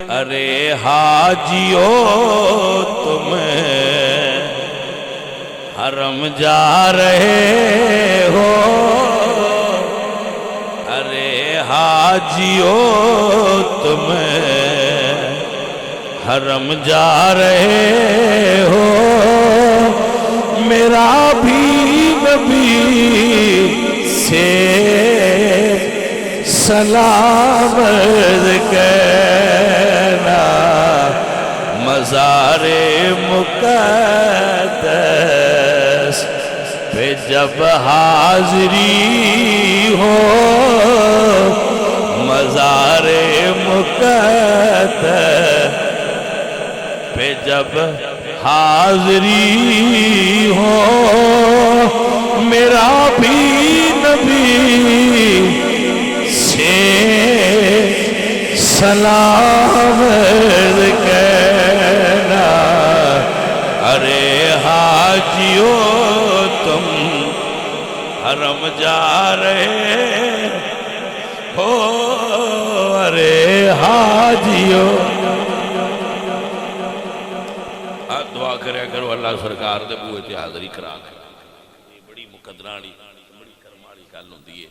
ارے حاجیو تم حرم جا رہے ہو، ارے حاجیو تم حرم جا رہے ہو، میرا بھی نبی سے سلام کہنا، مزار مقدس پہ جب حاضری ہو، مزار مقدس پہ جب حاضری ہو، میرا بھی نبی سے سلام کہنا، ارے حاجیو تم حرم جا رہے ہو، ارے حاجیو دعا کریا کرو اللہ سرکار دے بوئے تے حاضری کرا کر، بڑی مقدراں والی بڑی کرم والی گل ہوندی ہے۔